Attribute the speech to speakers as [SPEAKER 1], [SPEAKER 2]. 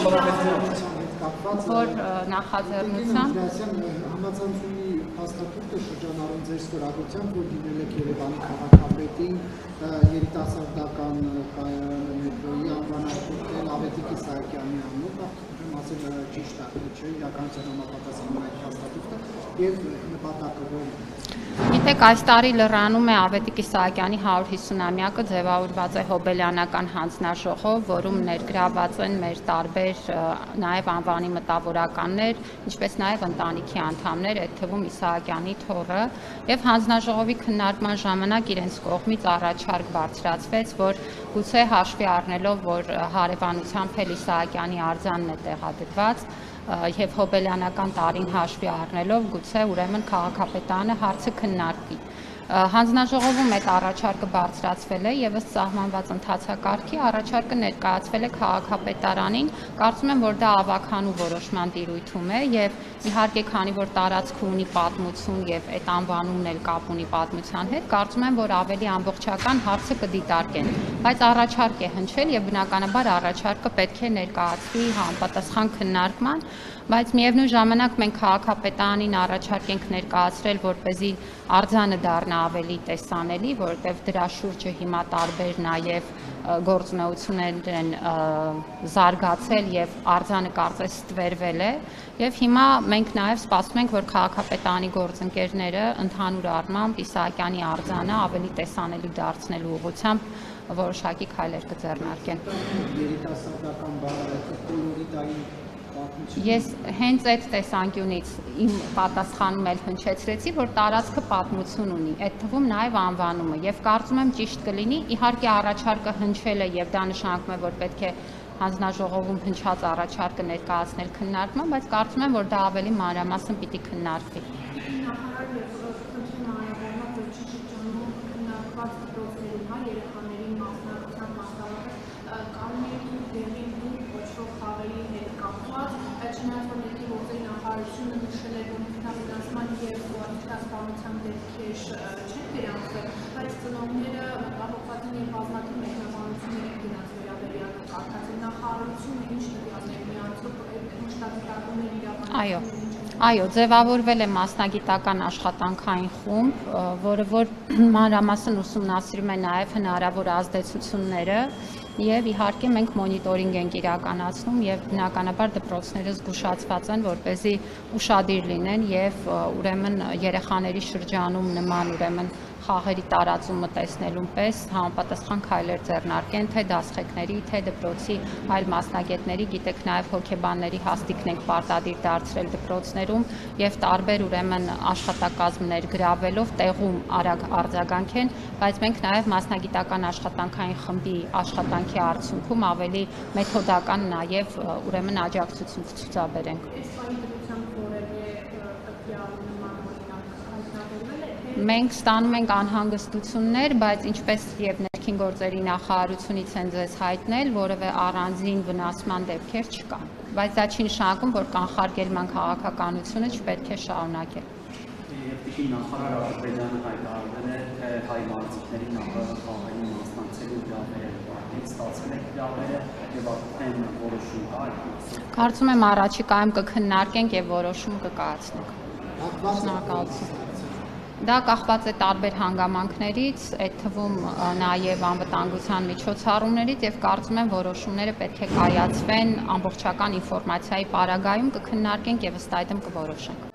[SPEAKER 1] որ նախաձեռնությամբ
[SPEAKER 2] համացանցումի հաստատումը շրջանառում ձեր ստորագրությամբ, որ դիմել եք Երևանի քաղաքապետին երիտասարդական կայարանը մետրոյի անվանակոչել Ավետիք Իսահակյանի անունով, ասել ճիշտ է, չէ, իրականության համապատասխանում այդ հաստատումը եւ նպատակը ո՞րն է։
[SPEAKER 1] Գիտեք, այս տարի լրանում է Ավետիք Իսահակյանի 150-ամյակը, ձևավորված է հոբելյանական հանձնաժողով, որում ներգրաված են մեր տարբեր նաև անվանի մտավորականներ, ինչպես նաև ընտանիքի անդամներ, այդ թվում Իսահակյանի թոռը, եւ հանձնաժողովի քննարկման ժամանակ իրենց կողմից առաջարկ բարձրացվեց, որ գուցե հաշվի առնելով, որ հարևանությամբ էլ Իսահակյանի արձանն է տեղադրված, եւ հոբելյանական տարին հաշվի առնելով գուցե ուրեմն քաղաքապետարանը հարցը քննարկի։ Հանձնաժողովում այդ առաջարկը բարձրացվել է եւ ըստ սահմանված ընթացակարգի առաջարկը ներկայացվել է քաղաքապետարանին, կարծում եմ, որ դա ավագանու որոշման տիրույթում է եւ իհարկե քանի որ տարածքը ունի պատմություն եւ այդ անվանումն էլ կապ ունի պատմության հետ, կարծում եմ, որ ավելի ամբողջական հարցը կդիտարկեն, բայց առաջարկ է հնչել եւ բնականաբար առաջարկը պետք է ներկայացվի համապատասխան քննարկման, բայց միևնույն ժամանակ մենք քաղաքապետարանին առաջարկ ենք ներկայացրել, որպեսզի արձանը դառնա ավելի տեսանելի, որովհետև դրա շուրջը հիմա տարբեր նաև գործունեություններ են զարգացել եւ արձանը կարծես ստվերվել է եւ հիմա մենք նաև սպասում ենք, որ քաղաքապետարանի գործընկերները ընդհանուր առմամբ Իսահակյանի արձանը ավելի տեսանելի դարձնելու ուղղությամբ որոշակի քայլեր կձեռնարկեն։
[SPEAKER 2] Երիտասարդական բառը
[SPEAKER 1] Ես հենց այդ տեսանկյունից իմ պատասխանում էլ հնչեցրեցի, որ տարածքը պատմություն ունի, այդ թվում նաև անվանումը եւ կարծում եմ ճիշտ կլինի, իհարկե առաջարկը հնչել է եւ դա նշանակում է, որ պետք է հանձնաժողովում հնչած առաջարկը ներկայացնել քննարկման, բայց կարծում եմ, որ դա ավելի մանրամասն պիտի քննարկվի։ Այո, ձևավորվել է մասնագիտական աշխատանքային խումբ, որը որ մանրամասն ուսումնասիրում է նաև հնարավոր ազդեցությունները եւ իհարկե մենք մոնիտորինգ ենք իրականացնում եւ բնականաբար դպրոցները զգուշացված են, որպեսզի ուշադիր լինեն եւ ուրեմն երեխաների շրջանում նման ուրեմն խաղերի տարածումը տեսնելուն պես համապատասխան քայլեր ձեռնարկեն թե դասղեկների, թե դպրոցի այլ մասնագետների, գիտեք նաև հոգեբանների հաստիքն ենք պարտադիր դարձրել դպրոցներում եւ տարբեր ուրեմն աշխատակազմներ գրավելով տեղում արագ արձագանքեն, բայց մենք նաև մասնագիտական աշխատանքային խմբի աշխատանքի արդյունքում ավելի մեթոդական նաև ուրեմն աջակցություն կցուցաբերենք։ Մենք ստանում ենք անհանգստություններ, բայց ինչպես եւ ներքին գործերի նախարարությունից են ձեզ հայտնել, որևէ առանձին վնասման դեպքեր չկան, բայց դա չի նշանակում, որ կանխարգելման քաղաքականությունը չպետք է շարունակել։
[SPEAKER 3] Երկրի նախարար Ադրբեջանը հայտարարել է, թե հայ մարզիկների նախագահային մասնակցելու հրավերը ստացել է հրավերը եւ արդեն որոշում կա այդ մասով։ Կարծում եմ
[SPEAKER 1] առաջիկայում կքննարկենք եւ որոշում կկայացնենք։ Շնորհակալություն։ Դա կախված է տարբեր հանգամանքներից, այդ թվում նաև անվտանգության միջոցառումներից եւ կարծում եմ որոշումները պետք է կայացվեն ամբողջական ինֆորմացիայի պարագայում կքննարկենք եւ ըստ այդմ կորոշենք։